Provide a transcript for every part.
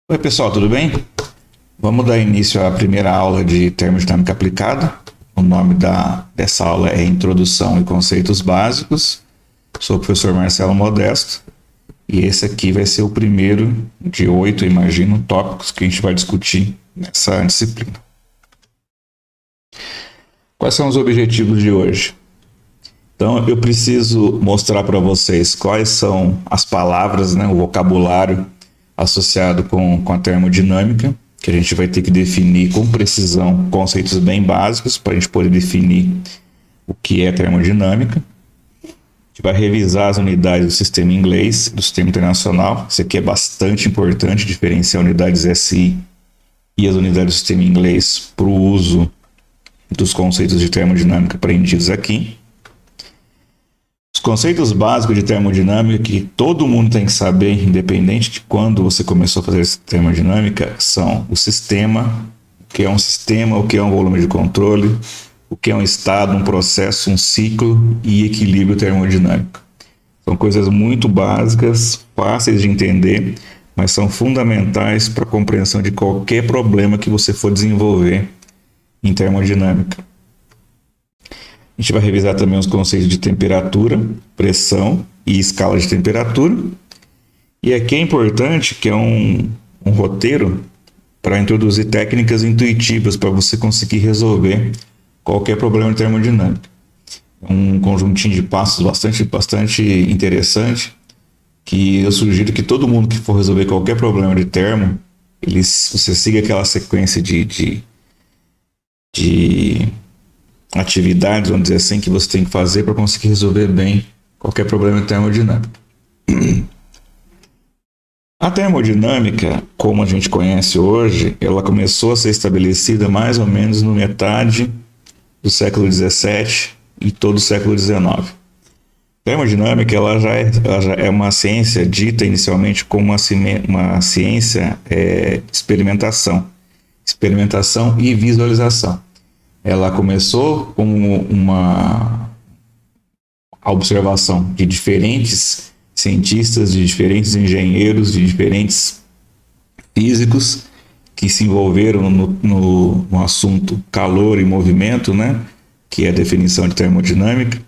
Oi, pessoal, tudo bem? Vamos dar início à primeira aula de termodinâmica aplicada. O nome dessa aula é Introdução e Conceitos Básicos. Sou o professor Marcelo Modesto e esse aqui vai ser o primeiro de 8, imagino, tópicos que a gente vai discutir nessa disciplina. Quais são os objetivos de hoje? Então, eu preciso mostrar para vocês quais são as palavras, o vocabulário associado com a termodinâmica, que a gente vai ter que definir com precisão conceitos bem básicos para a gente poder definir o que é termodinâmica. A gente vai revisar as unidades do sistema inglês, do sistema internacional. Isso aqui é bastante importante, diferenciar unidades SI e as unidades do sistema inglês para o uso dos conceitos de termodinâmica aprendidos aqui. Os conceitos básicos de termodinâmica que todo mundo tem que saber, independente de quando você começou a fazer termodinâmica, são o sistema, o que é um sistema, o que é um volume de controle, o que é um estado, um processo, um ciclo e equilíbrio termodinâmico. São coisas muito básicas, fáceis de entender, mas são fundamentais para a compreensão de qualquer problema que você for desenvolver em termodinâmica. A gente vai revisar também os conceitos de temperatura, pressão e escala de temperatura. E aqui é importante que é um roteiro para introduzir técnicas intuitivas para você conseguir resolver qualquer problema de termodinâmica. É um conjuntinho de passos bastante interessante que eu sugiro que todo mundo que for resolver qualquer problema de termo, você siga aquela sequência de atividades, vamos dizer assim, que você tem que fazer para conseguir resolver bem qualquer problema de termodinâmica. A termodinâmica, como a gente conhece hoje, ela começou a ser estabelecida mais ou menos no metade do século XVII e todo o século XIX. A termodinâmica ela já é uma ciência dita inicialmente como uma ciência de experimentação e visualização. Ela começou como uma observação de diferentes cientistas, de diferentes engenheiros, de diferentes físicos que se envolveram no assunto calor e movimento, que é a definição de termodinâmica.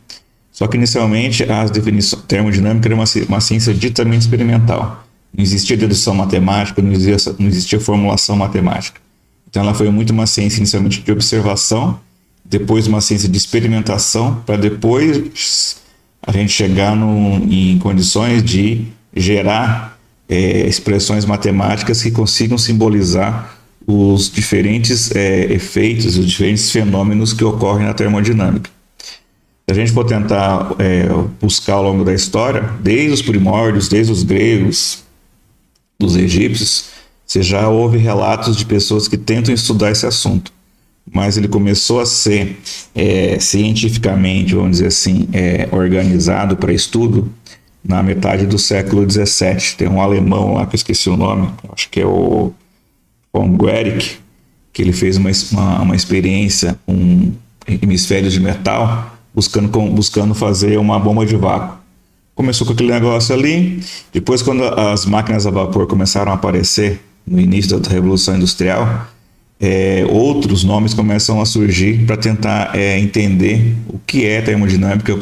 Só que inicialmente a termodinâmica era uma ciência ditamente experimental. Não existia dedução matemática, não existia formulação matemática. Então ela foi muito uma ciência inicialmente de observação, depois uma ciência de experimentação, para depois a gente chegar em condições de gerar expressões matemáticas que consigam simbolizar os diferentes efeitos, os diferentes fenômenos que ocorrem na termodinâmica. Se a gente for tentar buscar ao longo da história, desde os primórdios, desde os gregos, dos egípcios, você já houve relatos de pessoas que tentam estudar esse assunto, mas ele começou a ser cientificamente, vamos dizer assim, organizado para estudo na metade do século XVII. Tem um alemão lá que eu esqueci o nome, acho que é o von Guericke, que ele fez uma experiência com hemisférios de metal, buscando fazer uma bomba de vácuo. Começou com aquele negócio ali, depois quando as máquinas a vapor começaram a aparecer no início da Revolução Industrial, outros nomes começam a surgir para tentar entender o que é termodinâmica,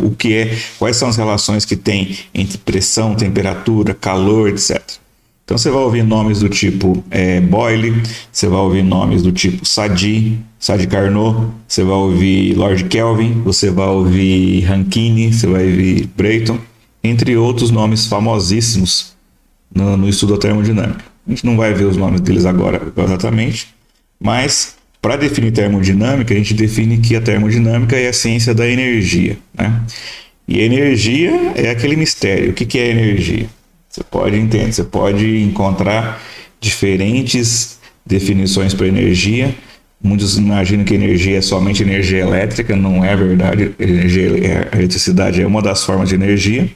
quais são as relações que tem entre pressão, temperatura, calor, etc. Então você vai ouvir nomes do tipo Boyle, você vai ouvir nomes do tipo Sadi Carnot, você vai ouvir Lord Kelvin, você vai ouvir Rankine, você vai ouvir Brayton, entre outros nomes famosíssimos no estudo da termodinâmica. A gente não vai ver os nomes deles agora exatamente, mas para definir termodinâmica, a gente define que a termodinâmica é a ciência da energia, E a energia é aquele mistério. O que é energia? Você pode encontrar diferentes definições para energia. Muitos imaginam que energia é somente energia elétrica, não é verdade. A eletricidade é uma das formas de energia.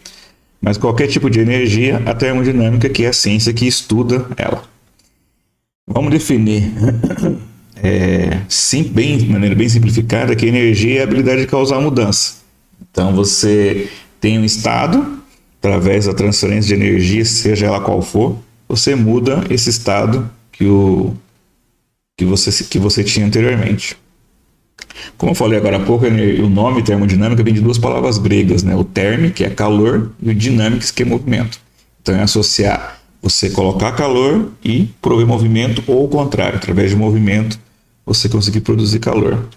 Mas qualquer tipo de energia, a termodinâmica que é a ciência que estuda ela. Vamos definir de maneira bem simplificada que a energia é a habilidade de causar mudança. Então você tem um estado, através da transferência de energia, seja ela qual for, você muda esse estado que você tinha anteriormente. Como eu falei agora há pouco, o nome termodinâmica vem de duas palavras gregas, né? O term, que é calor, e o dynamics, que é movimento. Então é associar você colocar calor e prover movimento, ou o contrário, através de movimento você conseguir produzir calor.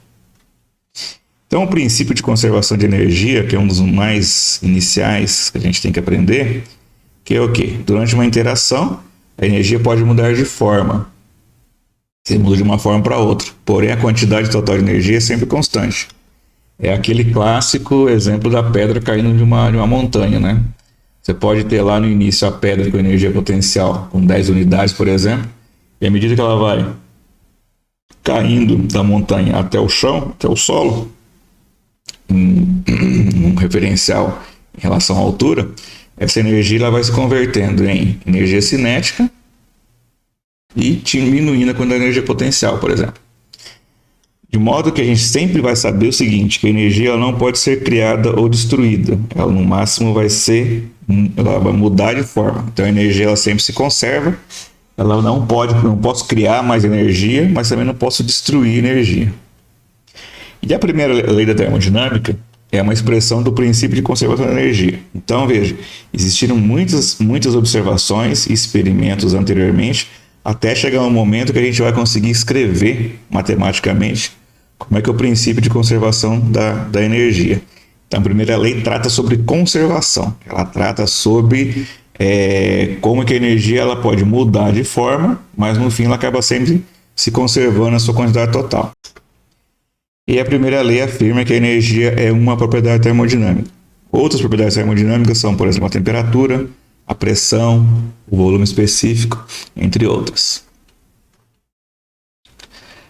Então o princípio de conservação de energia, que é um dos mais iniciais que a gente tem que aprender, que é o quê? Durante uma interação, a energia pode mudar de forma. Você muda de uma forma para outra, porém a quantidade total de energia é sempre constante. É aquele clássico exemplo da pedra caindo de uma montanha, né? Você pode ter lá no início a pedra com energia potencial com 10 unidades, por exemplo, e à medida que ela vai caindo da montanha até o chão, até o solo, um referencial em relação à altura, essa energia ela vai se convertendo em energia cinética e diminuindo a quantidade de energia potencial, por exemplo. De modo que a gente sempre vai saber o seguinte, que a energia ela não pode ser criada ou destruída. Ela no máximo ela vai mudar de forma. Então a energia ela sempre se conserva. Ela não posso criar mais energia, mas também não posso destruir energia. E a primeira lei da termodinâmica é uma expressão do princípio de conservação da energia. Então veja, existiram muitas observações e experimentos anteriormente, até chegar um momento que a gente vai conseguir escrever matematicamente como é que é o princípio de conservação da energia. Então, a primeira lei trata sobre conservação. Ela trata sobre como que a energia ela pode mudar de forma, mas no fim ela acaba sempre se conservando a sua quantidade total. E a primeira lei afirma que a energia é uma propriedade termodinâmica. Outras propriedades termodinâmicas são, por exemplo, a temperatura, a pressão, o volume específico, entre outras.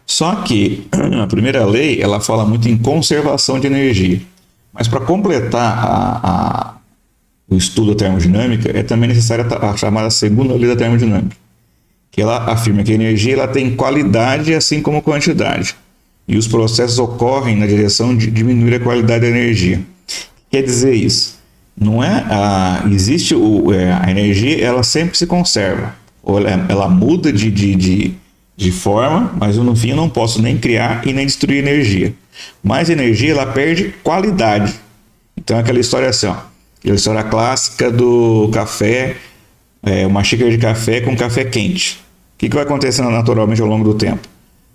Só que a primeira lei ela fala muito em conservação de energia. Mas para completar o estudo da termodinâmica, é também necessária a chamada segunda lei da termodinâmica, que ela afirma que a energia ela tem qualidade assim como quantidade. E os processos ocorrem na direção de diminuir a qualidade da energia. Quer dizer isso? Não é existe a energia, ela sempre se conserva. Ou ela muda de forma, mas no fim eu não posso nem criar e nem destruir energia. Mas a energia ela perde qualidade. Então aquela história assim, ó, aquela história clássica do café, uma xícara de café com café quente. O que vai acontecendo naturalmente ao longo do tempo?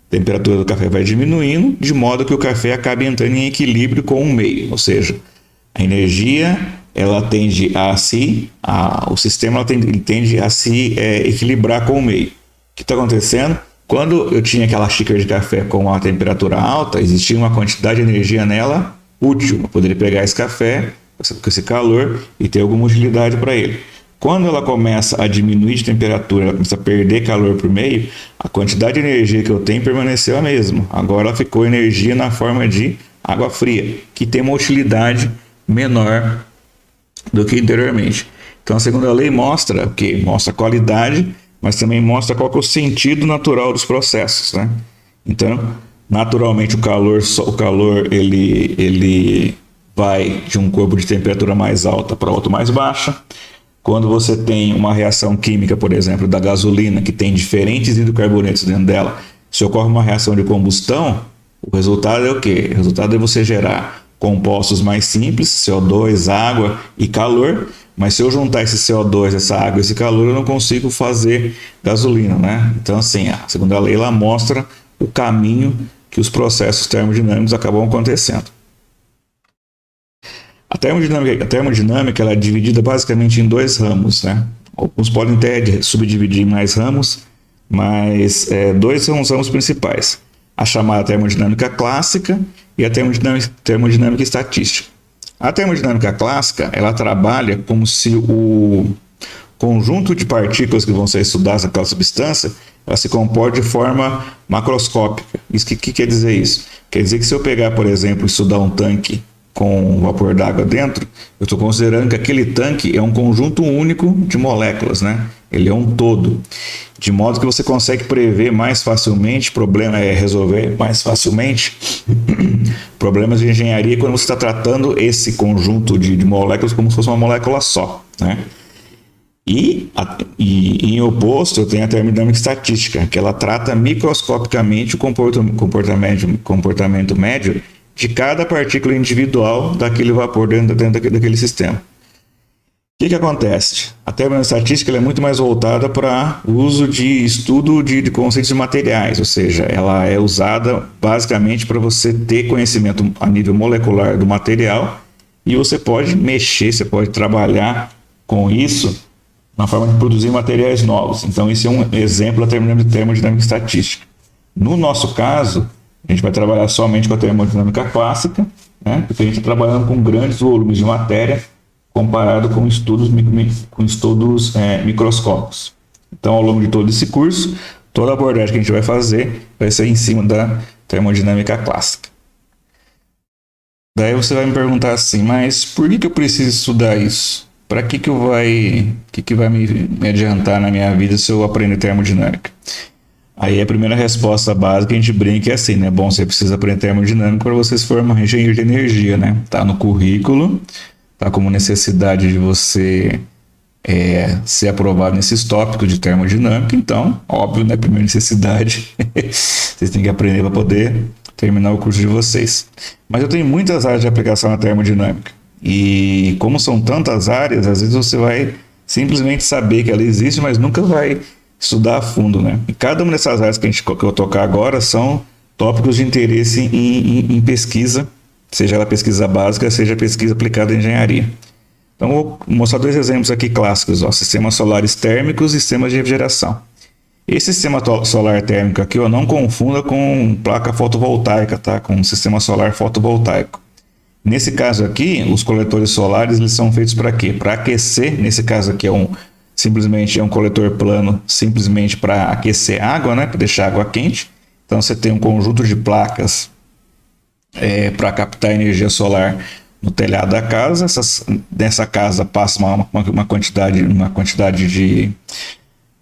A temperatura do café vai diminuindo, de modo que o café acabe entrando em equilíbrio com o meio, ou seja, a energia ela tende o sistema tende a se equilibrar com o meio. O que está acontecendo? Quando eu tinha aquela xícara de café com uma temperatura alta, existia uma quantidade de energia nela útil. Eu poderia pegar esse café com esse calor e ter alguma utilidade para ele. Quando ela começa a diminuir de temperatura, ela começa a perder calor por meio, a quantidade de energia que eu tenho permaneceu a mesma. Agora ela ficou energia na forma de água fria, que tem uma utilidade menor do que anteriormente. Então a segunda lei mostra o quê? Mostra a qualidade, mas também mostra qual que é o sentido natural dos processos, né? Então, naturalmente o calor ele vai de um corpo de temperatura mais alta para outro mais baixa. Quando você tem uma reação química, por exemplo, da gasolina, que tem diferentes hidrocarbonetos dentro dela, se ocorre uma reação de combustão, o resultado é o quê? O resultado é você gerar compostos mais simples, CO2, água e calor, mas se eu juntar esse CO2, essa água e esse calor, eu não consigo fazer gasolina, né? Então, assim, a segunda lei ela mostra o caminho que os processos termodinâmicos acabam acontecendo. A termodinâmica ela é dividida basicamente em dois ramos, né? Alguns podem até subdividir em mais ramos, mas dois são os ramos principais. A chamada termodinâmica clássica e a termodinâmica estatística. A termodinâmica clássica ela trabalha como se o conjunto de partículas que vão ser estudadas naquela substância ela se comporte de forma macroscópica. O que quer dizer isso? Quer dizer que se eu pegar, por exemplo, estudar um tanque com vapor d'água dentro, eu estou considerando que aquele tanque é um conjunto único de moléculas, né? Ele é um todo, de modo que você consegue prever mais facilmente resolver mais facilmente problemas de engenharia quando você está tratando esse conjunto de moléculas como se fosse uma molécula só, né? E em oposto, eu tenho a termodinâmica estatística, que ela trata microscopicamente o comportamento médio de cada partícula individual daquele vapor dentro daquele sistema. O que acontece? A termodinâmica estatística ela é muito mais voltada para o uso de estudo de conceitos de materiais, ou seja, ela é usada basicamente para você ter conhecimento a nível molecular do material e você pode mexer, você pode trabalhar com isso na forma de produzir materiais novos. Então, esse é um exemplo da termodinâmica estatística. No nosso caso, a gente vai trabalhar somente com a termodinâmica clássica, né? Porque a gente está trabalhando com grandes volumes de matéria comparado com estudos microscópicos. Então, ao longo de todo esse curso, toda a abordagem que a gente vai fazer vai ser em cima da termodinâmica clássica. Daí você vai me perguntar assim, mas por que eu preciso estudar isso? Para que vai me adiantar na minha vida se eu aprender termodinâmica? Aí a primeira resposta básica a gente brinca é assim, né? Bom, você precisa aprender termodinâmica para você se formar engenheiro de energia, né? Tá no currículo, tá como necessidade de você ser aprovado nesses tópicos de termodinâmica, então, óbvio, né? Primeira necessidade, vocês têm que aprender para poder terminar o curso de vocês. Mas eu tenho muitas áreas de aplicação na termodinâmica. E como são tantas áreas, às vezes você vai simplesmente saber que ela existe, mas nunca vai estudar a fundo, né? E cada uma dessas áreas que eu tocar agora são tópicos de interesse em pesquisa, seja ela pesquisa básica, seja pesquisa aplicada em engenharia. Então, vou mostrar dois exemplos aqui clássicos, ó, sistemas solares térmicos e sistemas de refrigeração. Esse sistema solar térmico aqui, ó, não confunda com placa fotovoltaica, tá? Com sistema solar fotovoltaico. Nesse caso aqui, os coletores solares eles são feitos para quê? Para aquecer. Nesse caso aqui simplesmente é um coletor plano, simplesmente para aquecer água, né? Para deixar a água quente. Então você tem um conjunto de placas para captar energia solar no telhado da casa. Nessa casa passa uma quantidade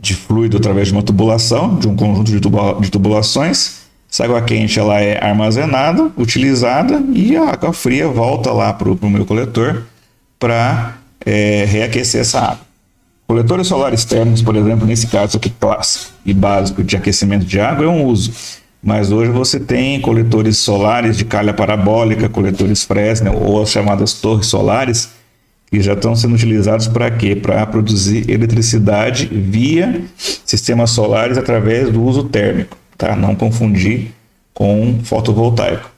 de fluido através de uma tubulação, de um conjunto de tubulações. Essa água quente ela é armazenada, utilizada e a água fria volta lá para o meu coletor para reaquecer essa água. Coletores solares térmicos, por exemplo, nesse caso aqui clássico e básico de aquecimento de água é um uso. Mas hoje você tem coletores solares de calha parabólica, coletores Fresnel ou as chamadas torres solares que já estão sendo utilizados para quê? Para produzir eletricidade via sistemas solares através do uso térmico. Tá? Não confundir com fotovoltaico.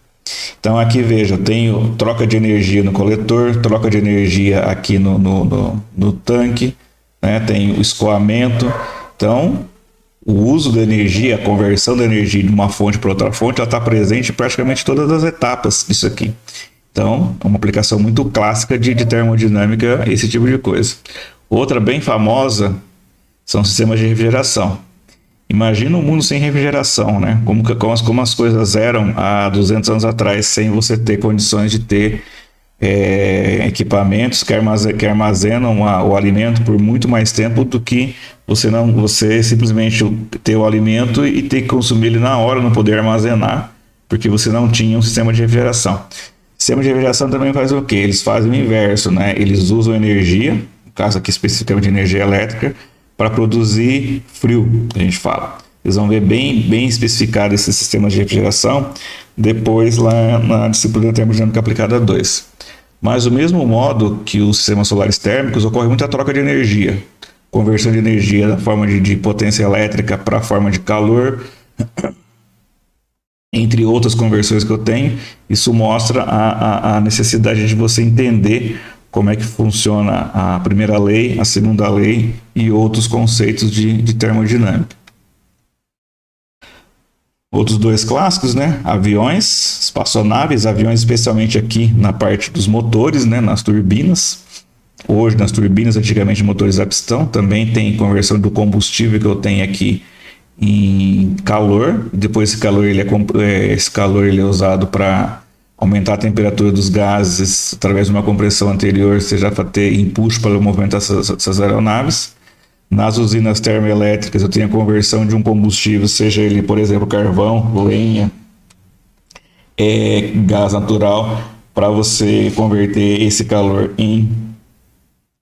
Então aqui veja, eu tenho troca de energia no coletor, troca de energia aqui no tanque, né? Tem o escoamento. Então o uso da energia, a conversão da energia de uma fonte para outra fonte, ela está presente em praticamente todas as etapas disso aqui. Então é uma aplicação muito clássica de termodinâmica, esse tipo de coisa. Outra bem famosa são sistemas de refrigeração. Imagina um mundo sem refrigeração, né? Como as coisas eram há 200 anos atrás, sem você ter condições de ter equipamentos que armazenam o alimento por muito mais tempo do que você simplesmente ter o alimento e ter que consumir ele na hora, não poder armazenar, porque você não tinha um sistema de refrigeração. O sistema de refrigeração também faz o quê? Eles fazem o inverso, né? Eles usam energia, no caso aqui especificamente de energia elétrica, para produzir frio, a gente fala. Vocês vão ver bem especificado esses sistemas de refrigeração depois lá na disciplina termodinâmica aplicada 2. Mas do mesmo modo que os sistemas solares térmicos, ocorre muita troca de energia. Conversão de energia da forma de potência elétrica para a forma de calor, entre outras conversões que eu tenho. Isso mostra a necessidade de você entender como é que funciona a primeira lei, a segunda lei e outros conceitos de termodinâmica. Outros dois clássicos, né? Aviões, espaçonaves, aviões especialmente aqui na parte dos motores, né? Nas turbinas. Hoje nas turbinas, antigamente motores a pistão, também tem conversão do combustível que eu tenho aqui em calor. Depois esse calor ele é usado para aumentar a temperatura dos gases através de uma compressão anterior, seja para ter impulso para movimentar essas aeronaves. Nas usinas termoelétricas eu tenho a conversão de um combustível, seja ele, por exemplo, carvão, lenha, gás natural, para você converter esse calor em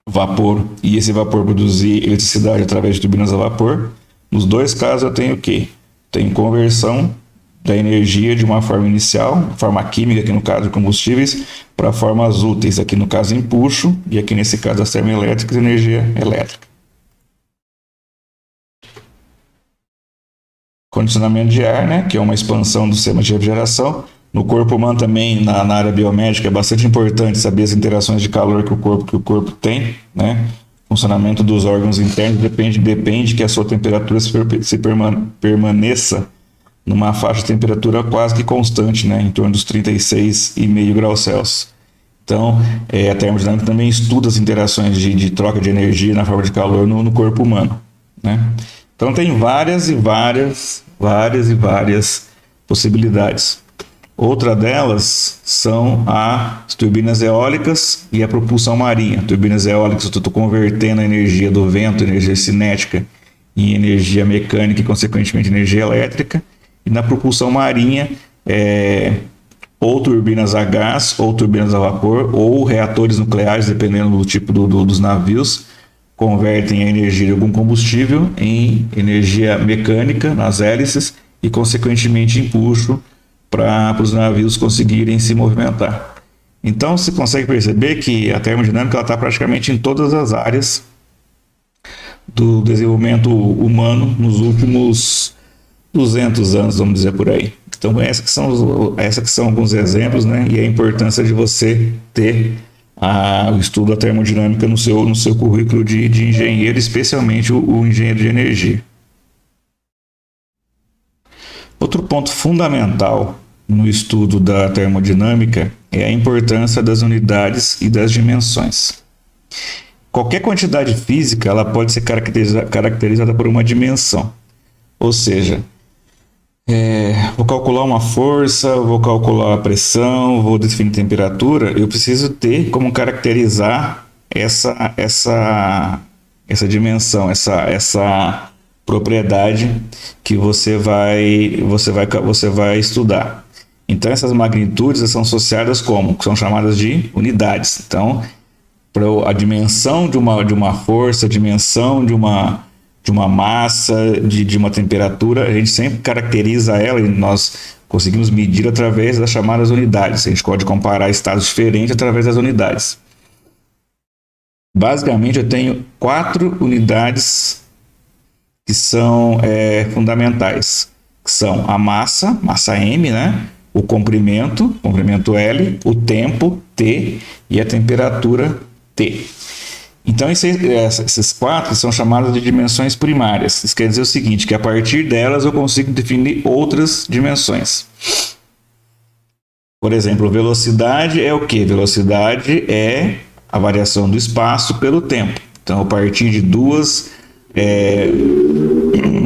vapor e esse vapor produzir eletricidade através de turbinas a vapor. Nos dois casos eu tenho o quê? Tenho conversão da energia de uma forma inicial, forma química, aqui no caso de combustíveis, para formas úteis, aqui no caso empuxo, e aqui nesse caso das termoelétricas, energia elétrica. Condicionamento de ar, né, que é uma expansão do sistema de refrigeração. No corpo humano também, na área biomédica, é bastante importante saber as interações de calor que o corpo tem, né? O funcionamento dos órgãos internos depende que a sua temperatura permaneça numa faixa de temperatura quase que constante, né? Em torno dos 36,5 graus Celsius. Então, a termodinâmica também estuda as interações de troca de energia na forma de calor no corpo humano, né? Então, tem várias possibilidades. Outra delas são as turbinas eólicas e a propulsão marinha. Turbinas eólicas, eu estou convertendo a energia do vento, energia cinética, em energia mecânica e, consequentemente, energia elétrica. E na propulsão marinha, ou turbinas a gás, ou turbinas a vapor, ou reatores nucleares, dependendo do tipo dos navios, convertem a energia de algum combustível em energia mecânica nas hélices e, consequentemente, empuxo para os navios conseguirem se movimentar. Então, você consegue perceber que a termodinâmica está praticamente em todas as áreas do desenvolvimento humano nos últimos 200 anos, vamos dizer por aí. Então, esses que são alguns exemplos, né? E a importância de você ter o estudo da termodinâmica no seu currículo de engenheiro, especialmente o engenheiro de energia. Outro ponto fundamental no estudo da termodinâmica é a importância das unidades e das dimensões. Qualquer quantidade física ela pode ser caracterizada por uma dimensão. Ou seja, vou calcular uma força, vou calcular a pressão, vou definir temperatura, eu preciso ter como caracterizar essa dimensão, essa propriedade que você vai estudar. Então, essas magnitudes são associadas como? São chamadas de unidades. Então, a dimensão de uma força, a dimensão de uma massa, de uma temperatura, a gente sempre caracteriza ela e nós conseguimos medir através das chamadas unidades. A gente pode comparar estados diferentes através das unidades. Basicamente, eu tenho 4 unidades que são fundamentais, que são a massa M, né? O comprimento L, o tempo, T, e a temperatura, T. Então, esses 4 são chamados de dimensões primárias. Isso quer dizer o seguinte, que a partir delas eu consigo definir outras dimensões. Por exemplo, velocidade é o quê? Velocidade é a variação do espaço pelo tempo. Então, a partir de 2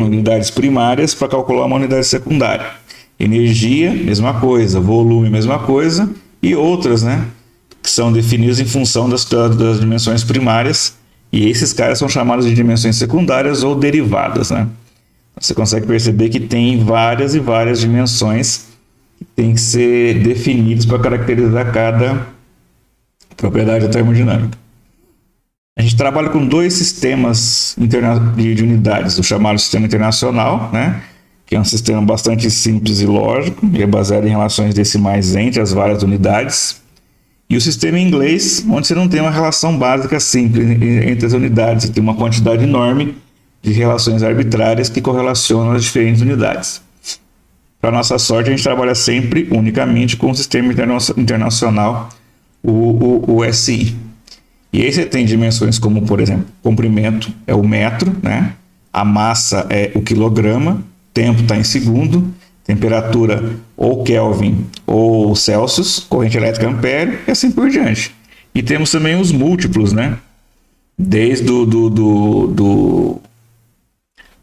unidades primárias para calcular uma unidade secundária. Energia, mesma coisa. Volume, mesma coisa. E outras, né? Que são definidos em função das dimensões primárias, e esses caras são chamados de dimensões secundárias ou derivadas, né? Você consegue perceber que tem várias e várias dimensões que têm que ser definidas para caracterizar cada propriedade da termodinâmica. A gente trabalha com 2 sistemas de unidades, o chamado sistema internacional, né? Que é um sistema bastante simples e lógico, e é baseado em relações decimais entre as várias unidades. E o sistema inglês, onde você não tem uma relação básica simples entre as unidades, você tem uma quantidade enorme de relações arbitrárias que correlacionam as diferentes unidades. Para nossa sorte, a gente trabalha sempre unicamente com o sistema internacional, o SI. E aí você tem dimensões como, por exemplo, comprimento é o metro, né? A massa é o quilograma, tempo está em segundo, temperatura ou Kelvin ou Celsius, corrente elétrica ampere e assim por diante. E temos também os múltiplos, né? Desde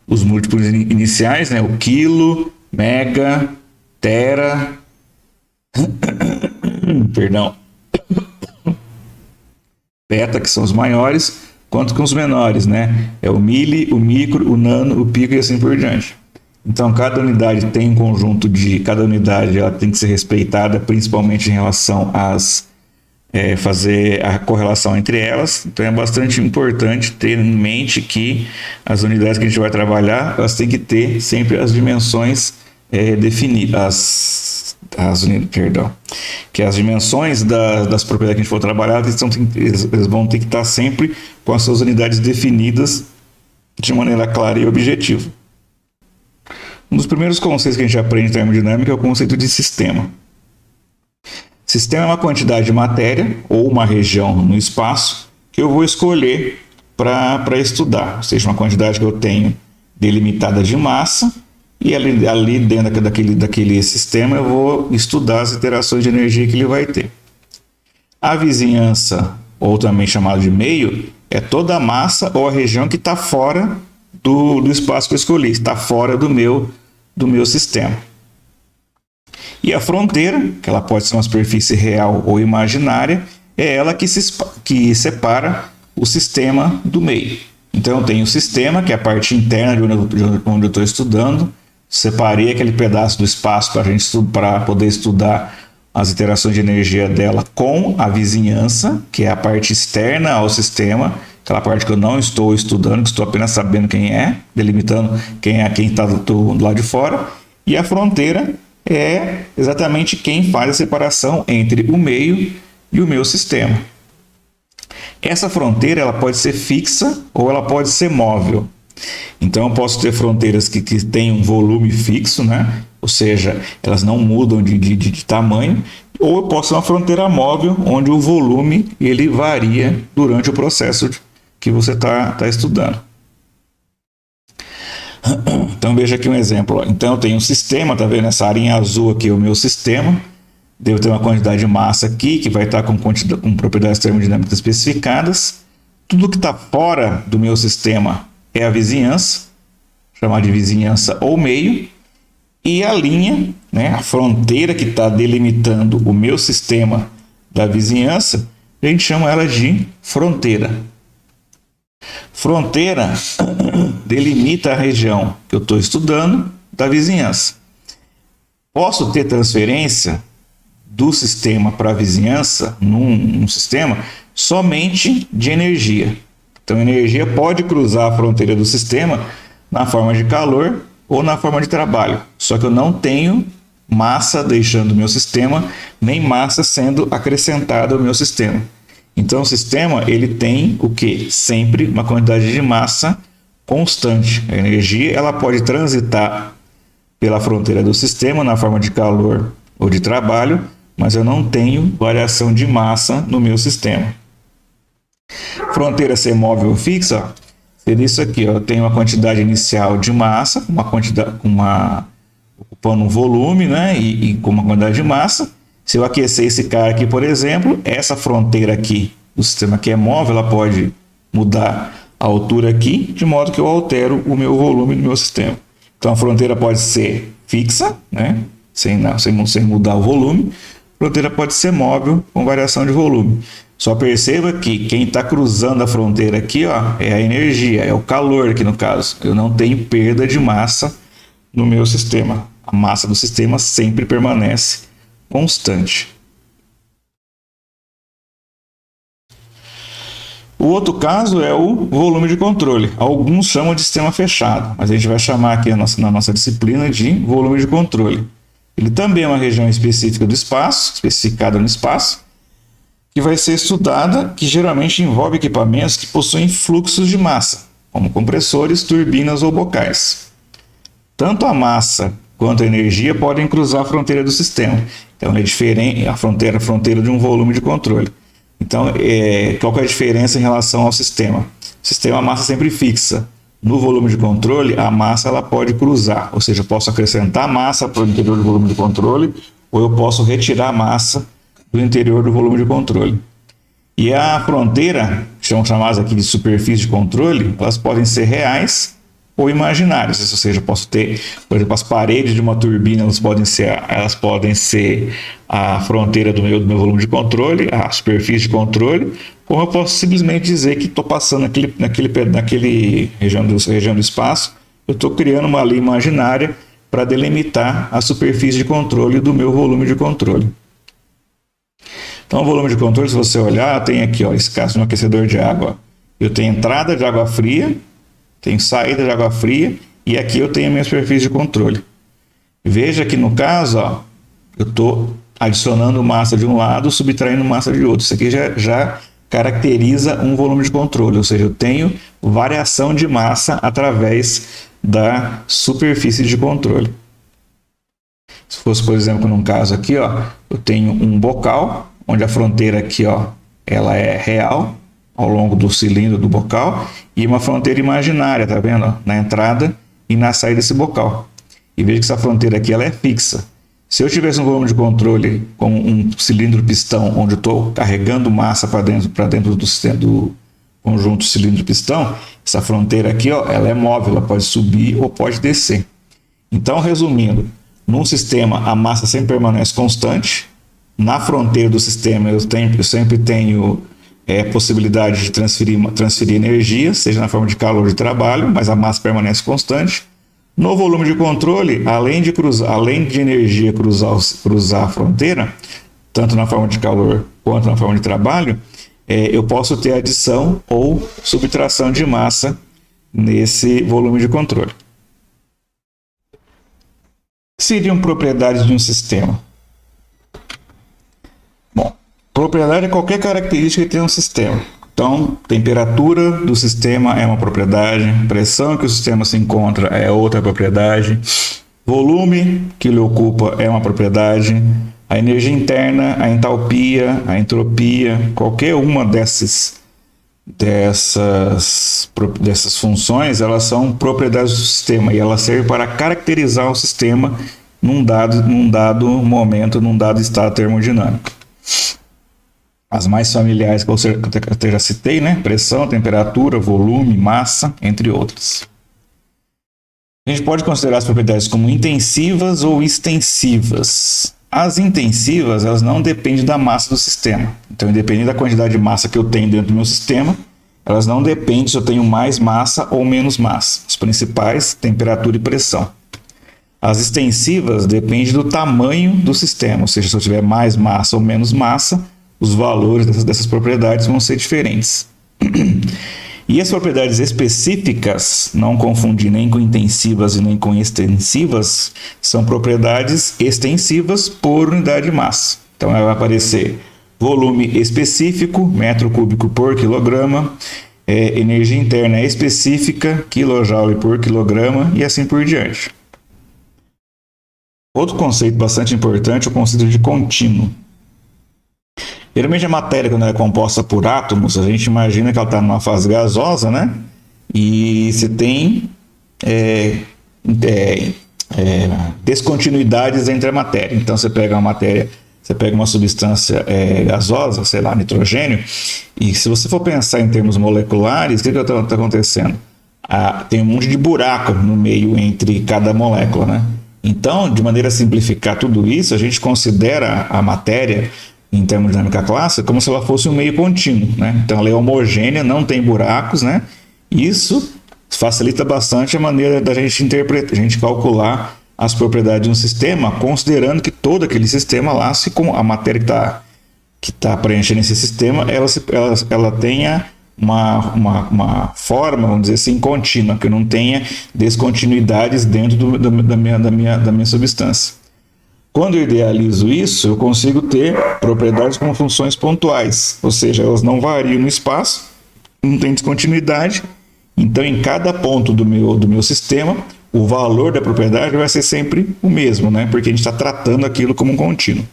os múltiplos iniciais, né? O quilo, mega, tera, perdão, beta, que são os maiores, quanto com os menores, né? É o mili, o micro, o nano, o pico e assim por diante. Então, cada unidade tem um conjunto cada unidade ela tem que ser respeitada, principalmente em relação às fazer a correlação entre elas. Então é bastante importante ter em mente que as unidades que a gente vai trabalhar, elas têm que ter sempre as dimensões definidas, que as dimensões das propriedades que a gente for trabalhar, eles vão ter que estar sempre com as suas unidades definidas de maneira clara e objetiva. Um dos primeiros conceitos que a gente aprende em termodinâmica é o conceito de sistema. Sistema é uma quantidade de matéria ou uma região no espaço que eu vou escolher para estudar, ou seja, uma quantidade que eu tenho delimitada de massa, e ali dentro daquele sistema eu vou estudar as interações de energia que ele vai ter. A vizinhança, ou também chamado de meio, é toda a massa ou a região que está fora do espaço que eu escolhi, está fora do meu sistema. E a fronteira, que ela pode ser uma superfície real ou imaginária, é ela que separa o sistema do meio. Então eu tenho o sistema, que é a parte interna de onde eu estou estudando. Separei aquele pedaço do espaço para poder estudar as interações de energia dela com a vizinhança, que é a parte externa ao sistema, aquela parte que eu não estou estudando, que estou apenas sabendo quem é, delimitando quem está do lado de fora. E a fronteira é exatamente quem faz a separação entre o meio e o meu sistema. Essa fronteira ela pode ser fixa ou ela pode ser móvel. Então eu posso ter fronteiras que têm um volume fixo, né? Ou seja, elas não mudam de tamanho, ou eu posso ter uma fronteira móvel onde o volume ele varia durante o processo que você está estudando. Então veja aqui um exemplo. Então eu tenho um sistema, tá vendo? Essa área azul aqui é o meu sistema. Devo ter uma quantidade de massa aqui que vai estar com propriedades termodinâmicas especificadas. Tudo que está fora do meu sistema é a vizinhança, chamada de vizinhança ou meio. E a linha, né, a fronteira que está delimitando o meu sistema da vizinhança, a gente chama ela de fronteira. Fronteira delimita a região que eu estou estudando da vizinhança. Posso ter transferência do sistema para a vizinhança num sistema somente de energia. Então, a energia pode cruzar a fronteira do sistema na forma de calor ou na forma de trabalho. Só que eu não tenho massa deixando o meu sistema, nem massa sendo acrescentada ao meu sistema. Então, o sistema ele tem o quê? Sempre uma quantidade de massa constante. A energia ela pode transitar pela fronteira do sistema na forma de calor ou de trabalho, mas eu não tenho variação de massa no meu sistema. Fronteira ser móvel ou fixa seria isso aqui. Ó. Eu tenho uma quantidade inicial de massa, ocupando um volume, né? E com uma quantidade de massa. Se eu aquecer esse cara aqui, por exemplo, essa fronteira aqui do sistema que é móvel, ela pode mudar a altura aqui, de modo que eu altero o meu volume do meu sistema. Então a fronteira pode ser fixa, né? sem mudar o volume. A fronteira pode ser móvel, com variação de volume. Só perceba que quem está cruzando a fronteira aqui, ó, é a energia, é o calor aqui no caso. Eu não tenho perda de massa no meu sistema. A massa do sistema sempre permanece constante. O outro caso é o volume de controle. Alguns chamam de sistema fechado, mas a gente vai chamar aqui na nossa disciplina de volume de controle. Ele também é uma região específica do espaço, especificada no espaço, que vai ser estudada, que geralmente envolve equipamentos que possuem fluxos de massa, como compressores, turbinas ou bocais. Tanto a massa quanto a energia podem cruzar a fronteira do sistema. Então é diferente a fronteira de um volume de controle. Então, qual que é a diferença em relação ao sistema? O sistema, a massa sempre fixa. No volume de controle, a massa ela pode cruzar, ou seja, eu posso acrescentar massa para o interior do volume de controle, ou eu posso retirar massa do interior do volume de controle. E a fronteira, que são chamadas aqui de superfície de controle, elas podem ser reais ou imaginárias, ou seja, eu posso ter, por exemplo, as paredes de uma turbina, elas podem ser a fronteira do meu volume de controle, a superfície de controle, ou eu posso simplesmente dizer que estou passando naquele região do espaço, eu estou criando uma linha imaginária para delimitar a superfície de controle do meu volume de controle. Então, o volume de controle, se você olhar, tem aqui, ó, esse caso de um aquecedor de água. Eu tenho entrada de água fria, tenho saída de água fria, e aqui eu tenho a minha superfície de controle. Veja que no caso, ó, eu estou adicionando massa de um lado, subtraindo massa de outro. Isso aqui já caracteriza um volume de controle, ou seja, eu tenho variação de massa através da superfície de controle. Se fosse, por exemplo, num caso aqui, ó, eu tenho um bocal, onde a fronteira aqui, ó, ela é real, ao longo do cilindro do bocal, e uma fronteira imaginária, tá vendo? Ó, na entrada e na saída desse bocal. E veja que essa fronteira aqui ela é fixa. Se eu tivesse um volume de controle com um cilindro pistão, onde eu estou carregando massa para dentro do conjunto cilindro-pistão, essa fronteira aqui, ó, ela é móvel, ela pode subir ou pode descer. Então, resumindo, num sistema a massa sempre permanece constante. Na fronteira do sistema eu sempre tenho possibilidade de transferir energia, seja na forma de calor ou de trabalho, mas a massa permanece constante. No volume de controle, além de energia cruzar a fronteira, tanto na forma de calor quanto na forma de trabalho, eu posso ter adição ou subtração de massa nesse volume de controle. O que seriam propriedades de um sistema? Bom, propriedade é qualquer característica que tem um sistema. Então, temperatura do sistema é uma propriedade, pressão que o sistema se encontra é outra propriedade, volume que ele ocupa é uma propriedade, a energia interna, a entalpia, a entropia, qualquer uma dessas funções, elas são propriedades do sistema e elas servem para caracterizar o sistema num dado momento, num dado estado termodinâmico. As mais familiares que eu já citei, né? Pressão, temperatura, volume, massa, entre outras. A gente pode considerar as propriedades como intensivas ou extensivas. As intensivas, elas não dependem da massa do sistema. Então, independente da quantidade de massa que eu tenho dentro do meu sistema, elas não dependem se eu tenho mais massa ou menos massa. Os principais, temperatura e pressão. As extensivas dependem do tamanho do sistema, ou seja, se eu tiver mais massa ou menos massa, os valores dessas propriedades vão ser diferentes. E as propriedades específicas, não confundir nem com intensivas e nem com extensivas, são propriedades extensivas por unidade de massa. Então, vai aparecer volume específico, metro cúbico por quilograma, energia interna específica, quilojoule por quilograma e assim por diante. Outro conceito bastante importante é o conceito de contínuo. Geralmente a matéria, quando ela é composta por átomos, a gente imagina que ela está numa fase gasosa, né? E você tem descontinuidades entre a matéria. Então você pega uma substância gasosa, sei lá, nitrogênio, e se você for pensar em termos moleculares, o que está acontecendo? Tem um monte de buraco no meio entre cada molécula, né? Então, de maneira a simplificar tudo isso, a gente considera a matéria em termodinâmica clássica como se ela fosse um meio contínuo, né? Então ela é homogênea, não tem buracos, né? Isso facilita bastante a maneira da gente interpretar, a gente calcular as propriedades de um sistema, considerando que todo aquele sistema lá, se com a matéria que tá preenchendo esse sistema, ela tenha uma forma, vamos dizer assim, contínua, que não tenha descontinuidades dentro da minha substância. Quando eu idealizo isso, eu consigo ter propriedades com funções pontuais, ou seja, elas não variam no espaço, não tem descontinuidade, então em cada ponto do meu sistema, o valor da propriedade vai ser sempre o mesmo, né? Porque a gente está tratando aquilo como um contínuo.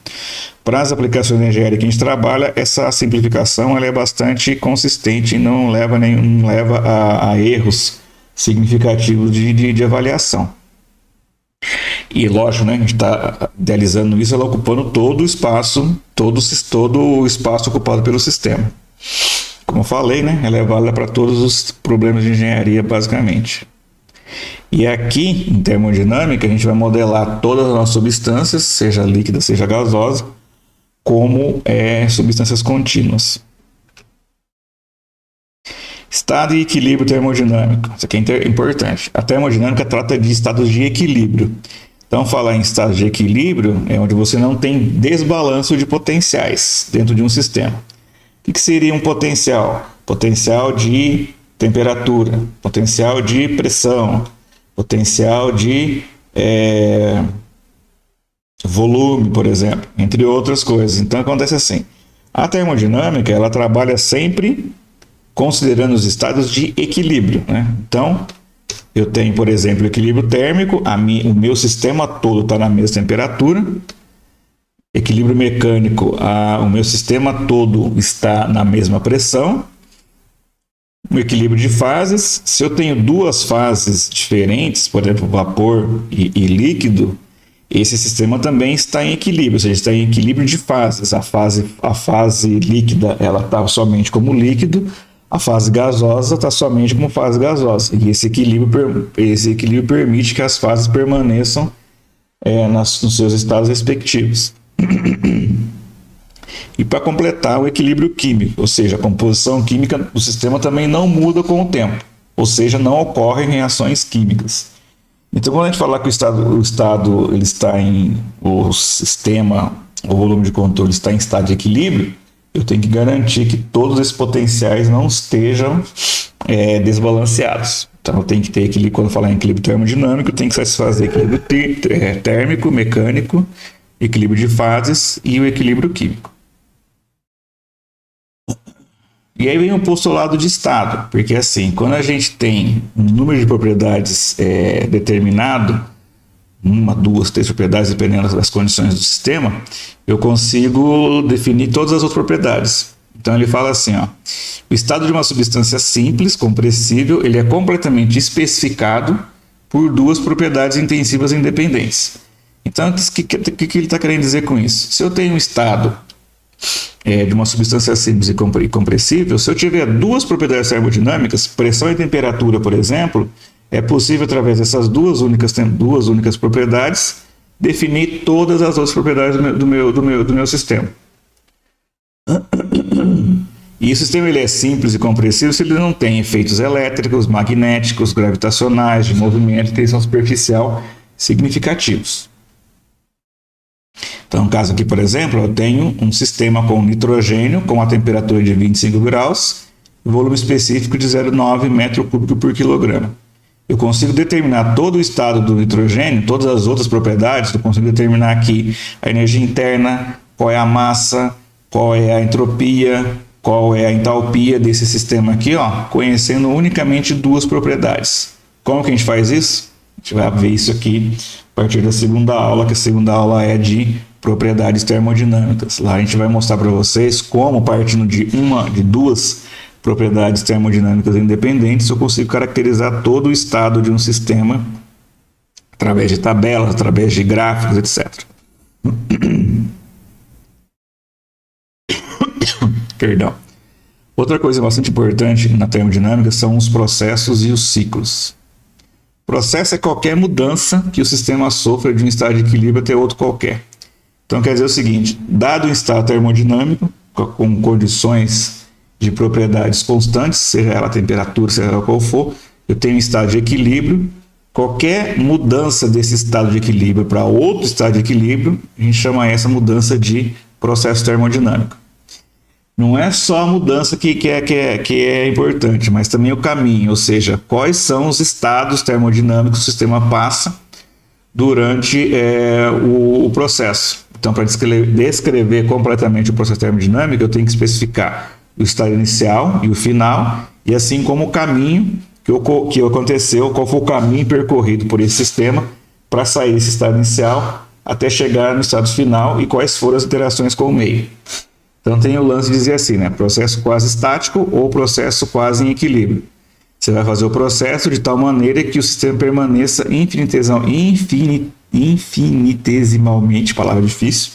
Para as aplicações de engenharia que a gente trabalha, essa simplificação ela é bastante consistente e não leva a erros significativos de avaliação. E lógico, né, a gente está idealizando isso, ela ocupando todo o espaço ocupado pelo sistema. Como eu falei, né, ela é válida para todos os problemas de engenharia, basicamente. E aqui, em termodinâmica, a gente vai modelar todas as nossas substâncias, seja líquida, seja gasosa, como substâncias contínuas. Estado e equilíbrio termodinâmico. Isso aqui é importante. A termodinâmica trata de estados de equilíbrio. Então, falar em estado de equilíbrio é onde você não tem desbalanço de potenciais dentro de um sistema. O que seria um potencial? Potencial de temperatura, potencial de pressão, potencial de volume, por exemplo, entre outras coisas. Então, acontece assim. A termodinâmica, ela trabalha sempre considerando os estados de equilíbrio, né? Então, eu tenho, por exemplo, equilíbrio térmico, o meu sistema todo está na mesma temperatura. Equilíbrio mecânico, o meu sistema todo está na mesma pressão. O equilíbrio de fases, se eu tenho duas fases diferentes, por exemplo, vapor e líquido, esse sistema também está em equilíbrio, ou seja, está em equilíbrio de fases. A fase líquida ela está somente como líquido, a fase gasosa está somente como fase gasosa. E esse equilíbrio permite que as fases permaneçam nos seus estados respectivos. E para completar, o equilíbrio químico, ou seja, a composição química do sistema também não muda com o tempo, ou seja, não ocorrem reações químicas. Então, quando a gente falar que o estado ele está o sistema, o volume de controle está em estado de equilíbrio, eu tenho que garantir que todos esses potenciais não estejam desbalanceados. Então, eu tenho que ter equilíbrio. Quando falar em equilíbrio termodinâmico, eu tenho que satisfazer equilíbrio térmico, mecânico, equilíbrio de fases e o equilíbrio químico. E aí vem o postulado de estado, porque assim, quando a gente tem um número de propriedades determinado, uma, duas, três propriedades, dependendo das condições do sistema, eu consigo definir todas as outras propriedades. Então ele fala assim, o estado de uma substância simples, compressível, ele é completamente especificado por duas propriedades intensivas independentes. Então, o que ele está querendo dizer com isso? Se eu tenho um estado de uma substância simples e compressível, se eu tiver duas propriedades termodinâmicas, pressão e temperatura, por exemplo, é possível, através dessas duas únicas propriedades, definir todas as outras propriedades do meu sistema. E o sistema ele é simples e compressível se ele não tem efeitos elétricos, magnéticos, gravitacionais, de movimento e tensão superficial significativos. Então, no caso aqui, por exemplo, eu tenho um sistema com nitrogênio com a temperatura de 25 graus e volume específico de 0,9 metro cúbico por quilograma. Eu consigo determinar todo o estado do nitrogênio, todas as outras propriedades, eu consigo determinar aqui a energia interna, qual é a massa, qual é a entropia, qual é a entalpia desse sistema aqui, conhecendo unicamente duas propriedades. Como que a gente faz isso? A gente vai ver isso aqui a partir da segunda aula, que a segunda aula é de propriedades termodinâmicas. Lá a gente vai mostrar para vocês como, partindo de duas propriedades termodinâmicas independentes, eu consigo caracterizar todo o estado de um sistema através de tabelas, através de gráficos, etc. Perdão. Outra coisa bastante importante na termodinâmica são os processos e os ciclos. Processo é qualquer mudança que o sistema sofra de um estado de equilíbrio até outro qualquer. Então quer dizer o seguinte, dado um estado termodinâmico, com condições de propriedades constantes, seja ela a temperatura, seja ela qual for, eu tenho um estado de equilíbrio. Qualquer mudança desse estado de equilíbrio para outro estado de equilíbrio, a gente chama essa mudança de processo termodinâmico. Não é só a mudança que é importante, mas também o caminho, ou seja, quais são os estados termodinâmicos que o sistema passa durante o processo. Então, para descrever completamente o processo termodinâmico, eu tenho que especificar o estado inicial e o final, e assim como o caminho que aconteceu, qual foi o caminho percorrido por esse sistema para sair desse estado inicial até chegar no estado final e quais foram as interações com o meio. Então tem o lance de dizer assim, né? Processo quase estático ou processo quase em equilíbrio. Você vai fazer o processo de tal maneira que o sistema permaneça infinitesimalmente, palavra difícil,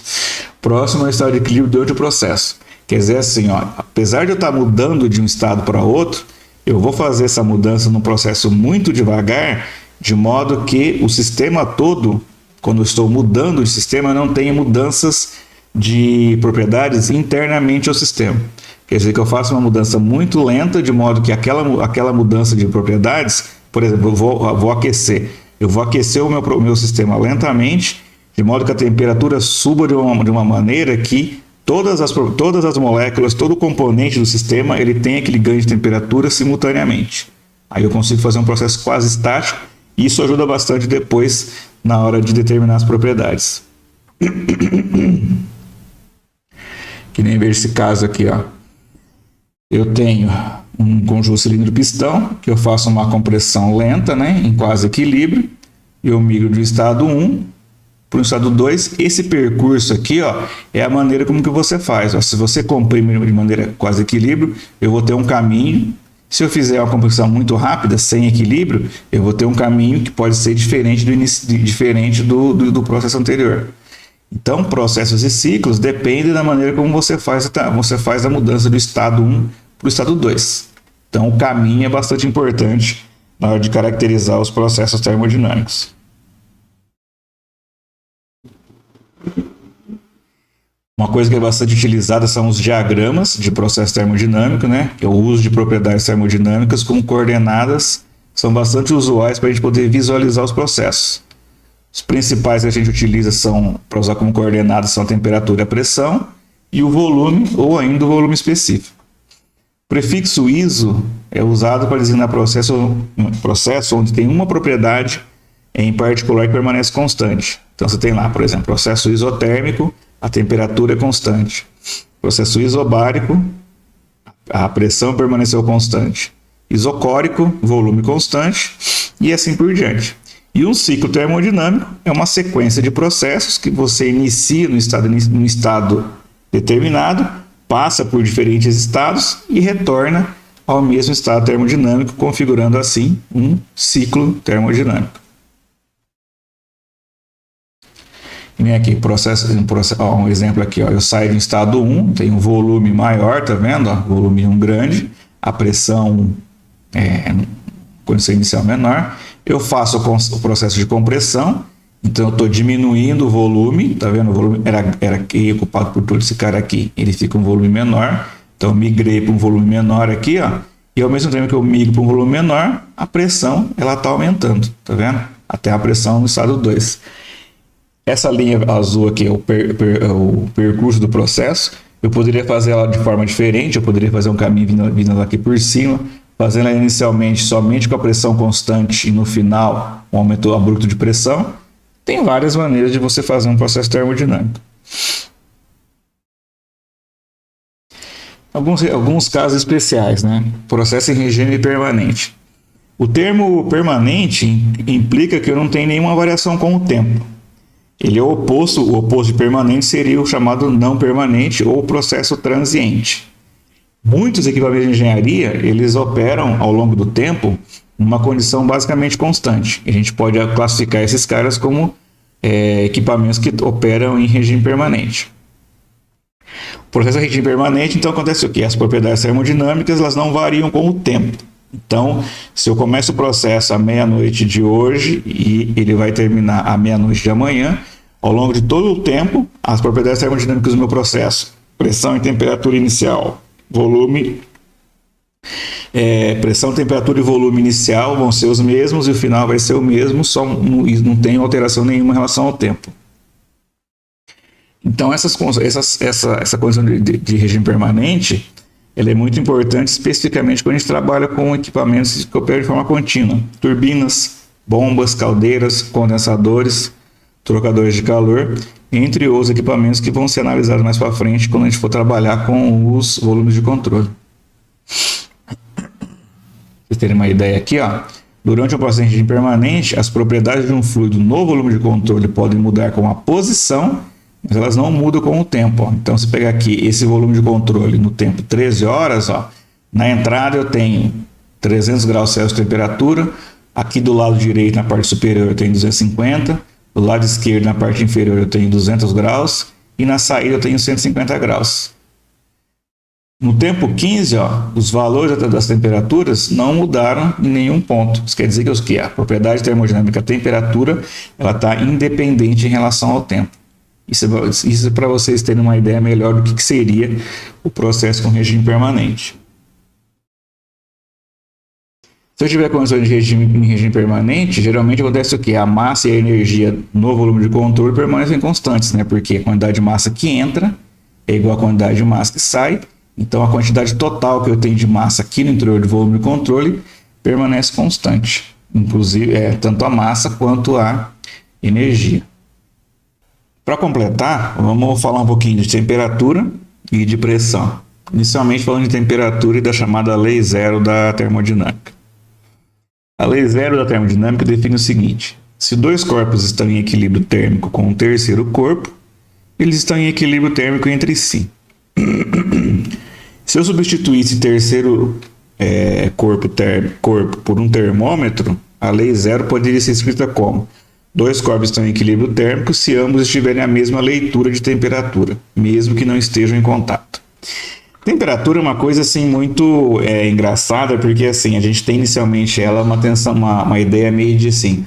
próximo ao estado de equilíbrio de outro processo. Quer dizer assim, apesar de eu estar mudando de um estado para outro, eu vou fazer essa mudança num processo muito devagar, de modo que o sistema todo, quando eu estou mudando de sistema, não tenha mudanças de propriedades internamente ao sistema. Quer dizer que eu faço uma mudança muito lenta, de modo que aquela mudança de propriedades, por exemplo, eu vou aquecer. eu vou aquecer o meu sistema lentamente, de modo que a temperatura suba de uma maneira que todas as moléculas, todo o componente do sistema, ele tem aquele ganho de temperatura simultaneamente. Aí eu consigo fazer um processo quase estático, e isso ajuda bastante depois na hora de determinar as propriedades. Que nem ver esse caso aqui, ó. Eu tenho um conjunto cilindro-pistão, que eu faço uma compressão lenta, né, em quase equilíbrio. Eu migro do estado 1 para o estado 2. Esse percurso aqui, ó, é a maneira como que você faz. Ó. Se você comprime de maneira quase equilíbrio, eu vou ter um caminho. Se eu fizer uma compressão muito rápida, sem equilíbrio, eu vou ter um caminho que pode ser diferente do processo anterior. Então, processos e ciclos dependem da maneira como você faz a mudança do estado 1 para o estado 2. Então, o caminho é bastante importante na hora de caracterizar os processos termodinâmicos. Uma coisa que é bastante utilizada são os diagramas de processo termodinâmico, né? Que é o uso de propriedades termodinâmicas como coordenadas, são bastante usuais para a gente poder visualizar os processos. Os principais que a gente utiliza para usar como coordenadas são a temperatura e a pressão e o volume ou ainda o volume específico. O prefixo ISO é usado para designar processo onde tem uma propriedade em particular que permanece constante. Então você tem lá, por exemplo, processo isotérmico, a temperatura é constante. Processo isobárico, a pressão permaneceu constante. Isocórico, volume constante e assim por diante. E um ciclo termodinâmico é uma sequência de processos que você inicia no estado determinado, passa por diferentes estados e retorna ao mesmo estado termodinâmico, configurando assim um ciclo termodinâmico. E vem aqui, um exemplo aqui, ó, eu saio do estado 1, tenho um volume maior, tá vendo? Ó, volume 1 grande, a pressão condição inicial menor. Eu faço o processo de compressão, então eu estou diminuindo o volume, tá vendo? O volume era aqui, ocupado por todo esse cara aqui, ele fica um volume menor, então eu migrei para um volume menor aqui, ó, e ao mesmo tempo que eu migro para um volume menor, a pressão ela está aumentando, tá vendo? Até a pressão no estado 2. Essa linha azul aqui é o percurso do processo. Eu poderia fazer ela de forma diferente, eu poderia fazer um caminho vindo aqui por cima, fazendo ela inicialmente somente com a pressão constante e no final um aumento abrupto de pressão. Tem várias maneiras de você fazer um processo termodinâmico. Alguns casos especiais, né? Processo em regime permanente. O termo permanente implica que eu não tenho nenhuma variação com o tempo. Ele é o oposto de permanente seria o chamado não permanente ou processo transiente. Muitos equipamentos de engenharia, eles operam ao longo do tempo numa condição basicamente constante. A gente pode classificar esses caras como equipamentos que operam em regime permanente. O processo em regime permanente, então, acontece o quê? As propriedades termodinâmicas elas não variam com o tempo. Então, se eu começo o processo à meia-noite de hoje e ele vai terminar à meia-noite de amanhã, ao longo de todo o tempo, as propriedades termodinâmicas do meu processo, pressão e temperatura inicial, pressão, temperatura e volume inicial vão ser os mesmos e o final vai ser o mesmo, só não tem alteração nenhuma em relação ao tempo. Então, essa condição de regime permanente, ela é muito importante, especificamente quando a gente trabalha com equipamentos que operam de forma contínua. Turbinas, bombas, caldeiras, condensadores, trocadores de calor, entre outros equipamentos que vão ser analisados mais para frente quando a gente for trabalhar com os volumes de controle. Para vocês terem uma ideia aqui, ó, durante o processo de regime permanente, as propriedades de um fluido no volume de controle podem mudar com a posição, mas elas não mudam com o tempo. Ó. Então, se pegar aqui esse volume de controle no tempo 13 horas, ó, na entrada eu tenho 300 graus Celsius de temperatura, aqui do lado direito, na parte superior, eu tenho 250, do lado esquerdo, na parte inferior, eu tenho 200 graus, e na saída eu tenho 150 graus. No tempo 15, ó, os valores das temperaturas não mudaram em nenhum ponto. Isso quer dizer que a propriedade termodinâmica, a temperatura, ela está independente em relação ao tempo. Isso é para vocês terem uma ideia melhor do que seria o processo com regime permanente. Se eu tiver condições de regime, em regime permanente, geralmente acontece o quê? A massa e a energia no volume de controle permanecem constantes, né? Porque a quantidade de massa que entra é igual à quantidade de massa que sai. Então, a quantidade total que eu tenho de massa aqui no interior do volume de controle permanece constante. Inclusive, tanto a massa quanto a energia. Para completar, vamos falar um pouquinho de temperatura e de pressão. Inicialmente falando de temperatura e da chamada lei zero da termodinâmica. A lei zero da termodinâmica define o seguinte: se dois corpos estão em equilíbrio térmico com um terceiro corpo, eles estão em equilíbrio térmico entre si. Se eu substituísse terceiro corpo por um termômetro, a lei zero poderia ser escrita como: dois corpos estão em equilíbrio térmico se ambos estiverem a mesma leitura de temperatura, mesmo que não estejam em contato. Temperatura é uma coisa assim muito engraçada, porque assim, a gente tem inicialmente ela uma ideia meio de assim,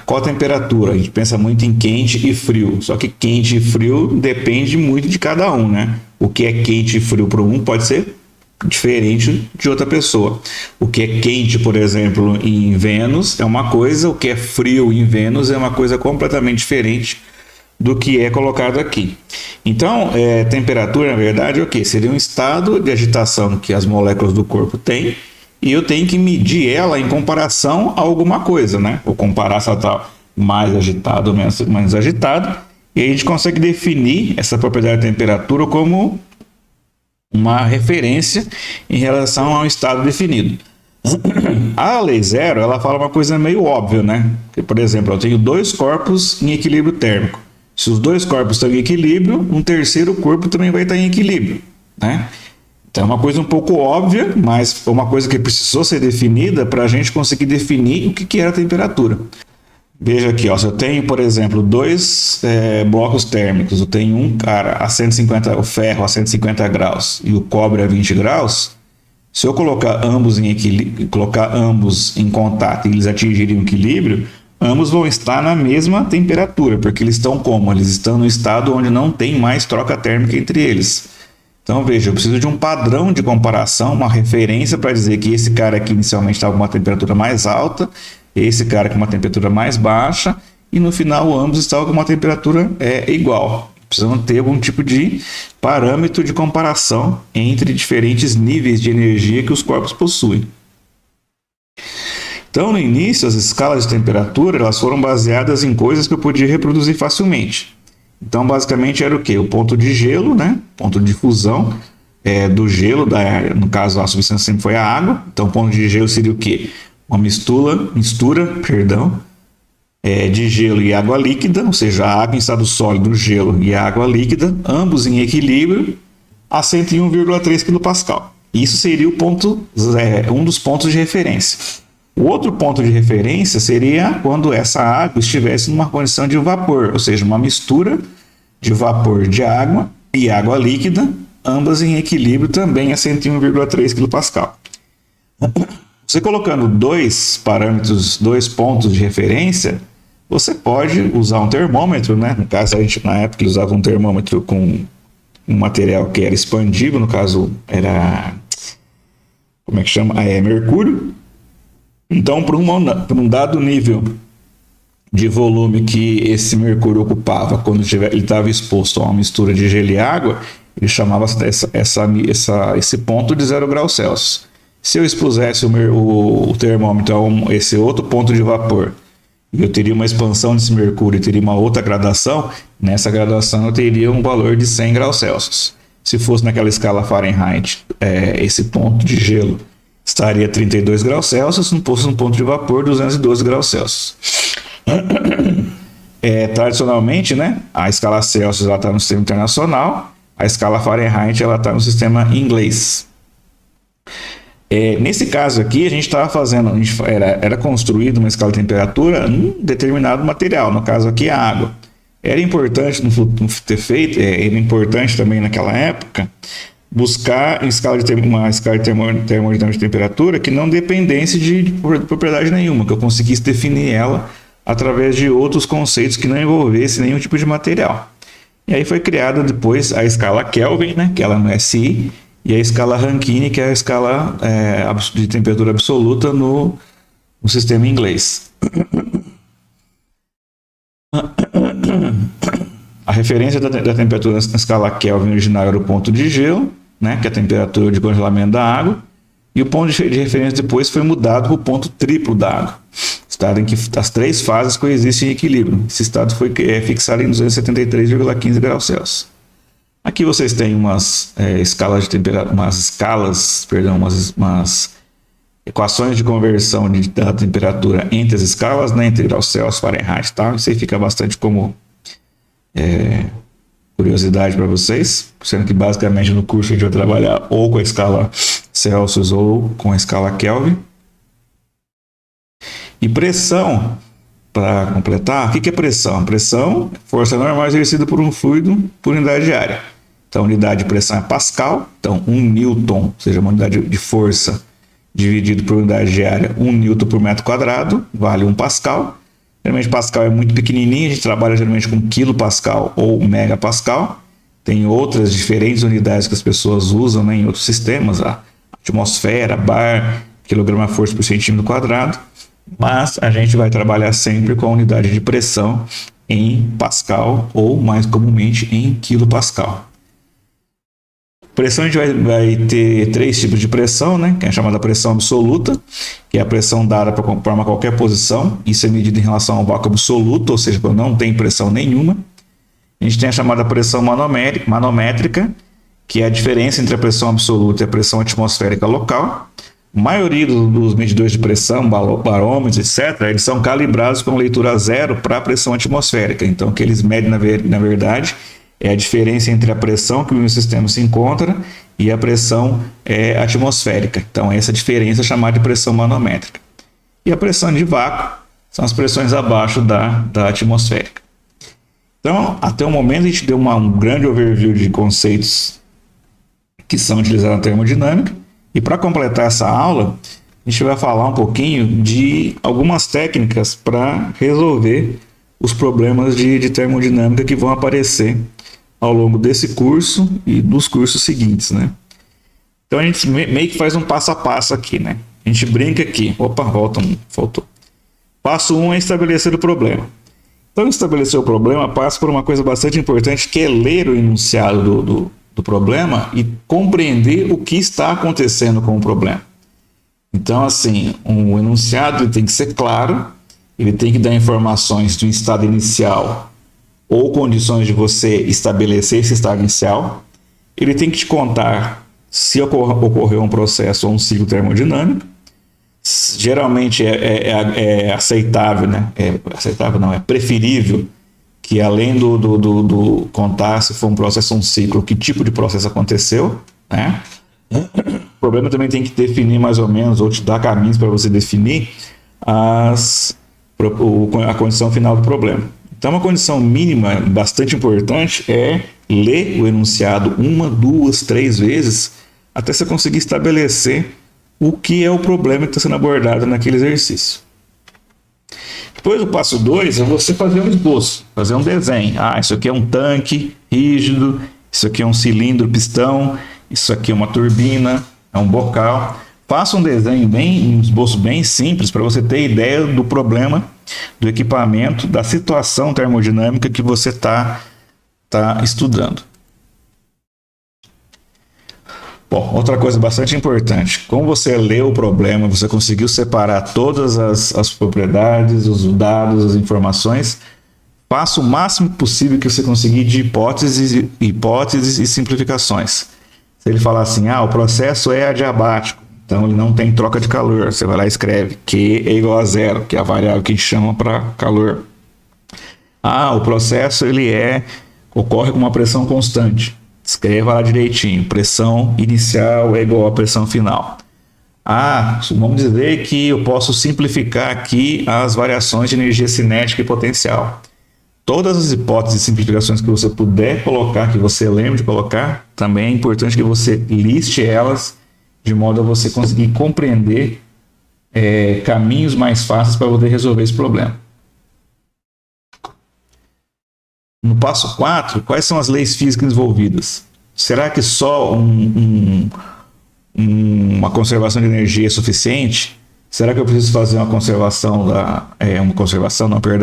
qual a temperatura? A gente pensa muito em quente e frio, só que quente e frio depende muito de cada um, né? O que é quente e frio para um pode ser diferente de outra pessoa. O que é quente, por exemplo, em Vênus é uma coisa, o que é frio em Vênus é uma coisa completamente diferente do que é colocado aqui. Então, temperatura, na verdade, é o quê? Seria um estado de agitação que as moléculas do corpo têm, e eu tenho que medir ela em comparação a alguma coisa, né? Ou comparar se ela está mais agitada ou menos agitada, e a gente consegue definir essa propriedade da temperatura como uma referência em relação a um estado definido. A lei zero, ela fala uma coisa meio óbvia, né? Porque, por exemplo, eu tenho dois corpos em equilíbrio térmico. Se os dois corpos estão em equilíbrio, um terceiro corpo também vai estar em equilíbrio, né? Então é uma coisa um pouco óbvia, mas uma coisa que precisou ser definida para a gente conseguir definir o que era a temperatura. Veja aqui, se eu tenho, por exemplo, dois blocos térmicos, eu tenho um cara a 150, o ferro a 150 graus e o cobre a 20 graus, se eu colocar ambos em contato e eles atingirem o equilíbrio, ambos vão estar na mesma temperatura, porque eles estão como? Eles estão no estado onde não tem mais troca térmica entre eles. Então, veja, eu preciso de um padrão de comparação, uma referência para dizer que esse cara aqui inicialmente estava com uma temperatura mais alta, esse cara com uma temperatura mais baixa, e no final ambos estavam com uma temperatura igual. Precisamos ter algum tipo de parâmetro de comparação entre diferentes níveis de energia que os corpos possuem. Então, no início, as escalas de temperatura elas foram baseadas em coisas que eu podia reproduzir facilmente. Então, basicamente, era o quê? O ponto de gelo, né? Ponto de fusão do gelo, no caso, a substância sempre foi a água. Então, o ponto de gelo seria o quê? Uma mistura de gelo e água líquida, ou seja, a água em estado sólido, o gelo e a água líquida, ambos em equilíbrio a 101,3 kPa. Isso seria um dos pontos de referência. O outro ponto de referência seria quando essa água estivesse numa condição de vapor, ou seja, uma mistura de vapor de água e água líquida, ambas em equilíbrio também a 101,3 kPa. Você colocando dois parâmetros, dois pontos de referência, você pode usar um termômetro, né? No caso, na época, eles usavam um termômetro com um material que era expandível, no caso, era... como é que chama? Mercúrio. Então, para um dado nível de volume que esse mercúrio ocupava quando ele estava exposto a uma mistura de gelo e água, ele chamava esse ponto de 0 graus Celsius. Se eu expusesse o termômetro a esse outro ponto de vapor, e eu teria uma expansão desse mercúrio e teria uma outra gradação, nessa gradação eu teria um valor de 100 graus Celsius. Se fosse naquela escala Fahrenheit, esse ponto de gelo estaria 32 graus Celsius, se não fosse um ponto de vapor, 212 graus Celsius. Tradicionalmente, né, a escala Celsius está no sistema internacional, a escala Fahrenheit está no sistema inglês. Nesse caso aqui, a gente estava fazendo, era construída uma escala de temperatura em um determinado material, no caso aqui a água. Era importante ter feito, era importante também naquela época, buscar uma escala de termodinâmica de temperatura que não dependesse de propriedade nenhuma, que eu conseguisse definir ela através de outros conceitos que não envolvessem nenhum tipo de material. E aí foi criada depois a escala Kelvin, né, que ela no SI, e a escala Rankine, que é a escala de temperatura absoluta no sistema inglês. A referência da temperatura na escala Kelvin original era o ponto de gelo, né, que é a temperatura de congelamento da água, e o ponto de referência depois foi mudado para o ponto triplo da água, estado em que as três fases coexistem em equilíbrio. Esse estado foi fixado em 273,15 graus Celsius. Aqui vocês têm umas escalas de temperatura, umas equações de conversão da temperatura entre as escalas, né, entre graus Celsius, Fahrenheit e tal. Isso aí fica bastante como curiosidade para vocês, sendo que basicamente no curso a gente vai trabalhar ou com a escala Celsius ou com a escala Kelvin. E pressão, para completar, o que é pressão? Pressão é força normal exercida por um fluido por unidade de área. Então a unidade de pressão é Pascal, então 1 Newton, ou seja, uma unidade de força dividido por unidade de área, 1 Newton por metro quadrado, vale 1 Pascal. Geralmente Pascal é muito pequenininho, a gente trabalha geralmente com quilopascal ou megapascal. Tem outras diferentes unidades que as pessoas usam, né, em outros sistemas, a atmosfera, bar, quilograma-força por centímetro quadrado. Mas a gente vai trabalhar sempre com a unidade de pressão em Pascal ou mais comumente em quilopascal. Pressão, a gente vai ter três tipos de pressão, né? Que é a chamada pressão absoluta, que é a pressão dada para formar qualquer posição. Isso é medido em relação ao vácuo absoluto, ou seja, quando não tem pressão nenhuma. A gente tem a chamada pressão manométrica, que é a diferença entre a pressão absoluta e a pressão atmosférica local. A maioria dos medidores de pressão, barômetros, etc., eles são calibrados com leitura zero para a pressão atmosférica. Então, o que eles medem, na verdade, é a diferença entre a pressão que o sistema se encontra e a pressão atmosférica. Então, essa diferença é chamada de pressão manométrica. E a pressão de vácuo são as pressões abaixo da atmosférica. Então, até o momento, a gente deu um grande overview de conceitos que são utilizados na termodinâmica. E para completar essa aula, a gente vai falar um pouquinho de algumas técnicas para resolver os problemas de termodinâmica que vão aparecer ao longo desse curso e dos cursos seguintes, né? Então a gente meio que faz um passo a passo aqui, né? A gente brinca aqui. Opa, faltou. Passo 1 é estabelecer o problema. Então estabelecer o problema passa por uma coisa bastante importante, que é ler o enunciado do problema e compreender o que está acontecendo com o problema. Então, assim, um enunciado ele tem que ser claro, ele tem que dar informações de um estado inicial ou condições de você estabelecer esse estado inicial. Ele tem que te contar se ocorreu um processo ou um ciclo termodinâmico. Geralmente é aceitável, né? É preferível que além do contar se for um processo ou um ciclo, que tipo de processo aconteceu, né? O problema também tem que definir mais ou menos, ou te dar caminhos para você definir a condição final do problema. Então, uma condição mínima bastante importante é ler o enunciado 1, 2, 3 vezes até você conseguir estabelecer o que é o problema que está sendo abordado naquele exercício. Depois, o passo 2 é você fazer um esboço, fazer um desenho. Isso aqui é um tanque rígido, isso aqui é um cilindro pistão, isso aqui é uma turbina, é um bocal. Faça um desenho um esboço bem simples para você ter ideia do problema, do equipamento, da situação termodinâmica que você está estudando. Bom, outra coisa bastante importante, como você leu o problema, você conseguiu separar todas as propriedades, os dados, as informações, faça o máximo possível que você conseguir de hipóteses e simplificações. Se ele falar assim, o processo é adiabático, então ele não tem troca de calor, você vai lá e escreve Q é igual a zero, que é a variável que a gente chama para calor. O processo ocorre com uma pressão constante. Escreva lá direitinho, pressão inicial é igual à pressão final. Vamos dizer que eu posso simplificar aqui as variações de energia cinética e potencial. Todas as hipóteses e simplificações que você puder colocar, que você lembre de colocar, também é importante que você liste elas, de modo a você conseguir compreender caminhos mais fáceis para poder resolver esse problema. No passo 4, quais são as leis físicas envolvidas? será que só uma conservação de energia é suficiente? Será que eu preciso fazer uma conservação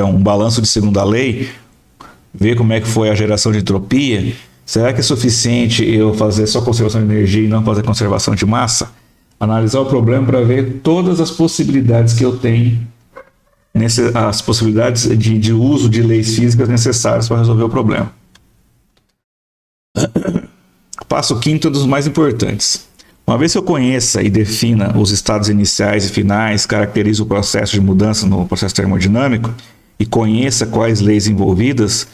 um balanço de segunda lei, ver como é que foi a geração de entropia? Será que é suficiente eu fazer só conservação de energia e não fazer conservação de massa? Analisar o problema para ver todas as possibilidades que eu tenho, as possibilidades de uso de leis físicas necessárias para resolver o problema. Passo quinto, dos mais importantes. Uma vez que eu conheça e defina os estados iniciais e finais, caracterize o processo de mudança no processo termodinâmico e conheça quais leis envolvidas,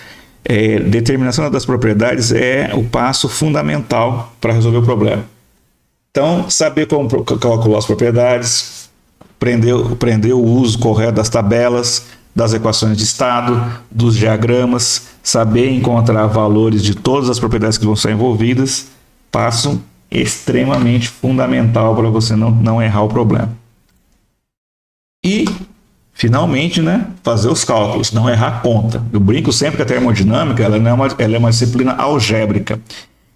determinação das propriedades é o passo fundamental para resolver o problema. Então, saber como calcular as propriedades, aprender o uso correto das tabelas, das equações de estado, dos diagramas, saber encontrar valores de todas as propriedades que vão ser envolvidas, passo extremamente fundamental para você não errar o problema. E, finalmente, fazer os cálculos, não errar a conta. Eu brinco sempre que a termodinâmica ela é uma disciplina algébrica. O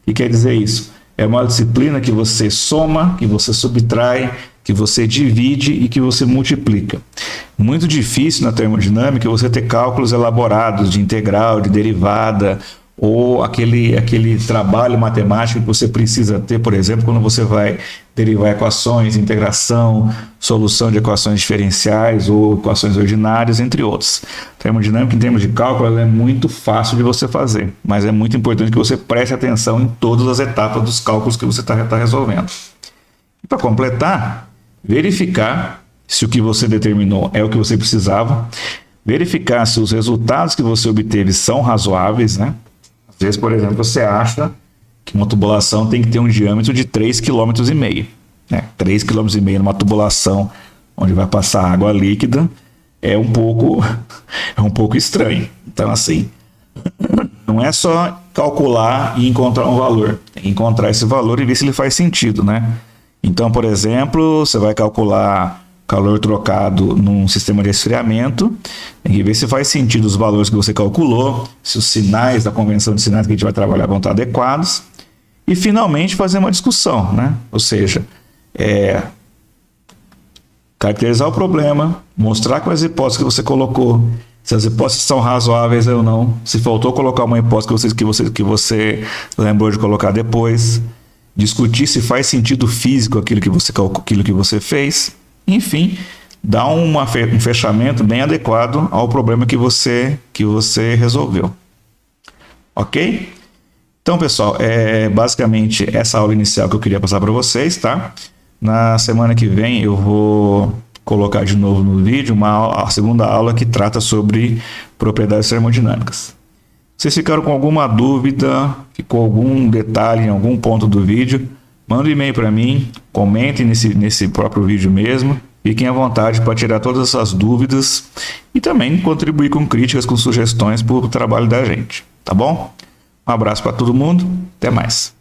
que quer dizer isso? É uma disciplina que você soma, que você subtrai, que você divide e que você multiplica. Muito difícil na termodinâmica você ter cálculos elaborados de integral, de derivada, ou aquele trabalho matemático que você precisa ter, por exemplo, quando você vai derivar equações, integração, solução de equações diferenciais ou equações ordinárias, entre outros. A termodinâmica, em termos de cálculo, ela é muito fácil de você fazer, mas é muito importante que você preste atenção em todas as etapas dos cálculos que você está resolvendo. E para completar, verificar se o que você determinou é o que você precisava, verificar se os resultados que você obteve são razoáveis, Às vezes, por exemplo, você acha que uma tubulação tem que ter um diâmetro de 3,5 km. 3,5 km numa tubulação onde vai passar água líquida é um pouco estranho. Então, assim, não é só calcular e encontrar um valor. Tem que encontrar esse valor e ver se ele faz sentido, Então, por exemplo, você vai calcular calor trocado num sistema de resfriamento, tem que ver se faz sentido os valores que você calculou, se os sinais da convenção de sinais que a gente vai trabalhar vão estar adequados, e finalmente fazer uma discussão, Ou seja, caracterizar o problema, mostrar quais hipóteses que você colocou, se as hipóteses são razoáveis ou não, se faltou colocar uma hipótese que você lembrou de colocar depois, discutir se faz sentido físico aquilo que você fez. Enfim, dá um fechamento bem adequado ao problema que você resolveu. Ok? Então, pessoal, basicamente essa aula inicial que eu queria passar para vocês, tá? Na semana que vem eu vou colocar de novo no vídeo a segunda aula que trata sobre propriedades termodinâmicas. Se vocês ficaram com alguma dúvida, ficou algum detalhe em algum ponto do vídeo, manda um e-mail para mim, comentem nesse próprio vídeo mesmo. Fiquem à vontade para tirar todas essas dúvidas e também contribuir com críticas, com sugestões para o trabalho da gente. Tá bom? Um abraço para todo mundo. Até mais.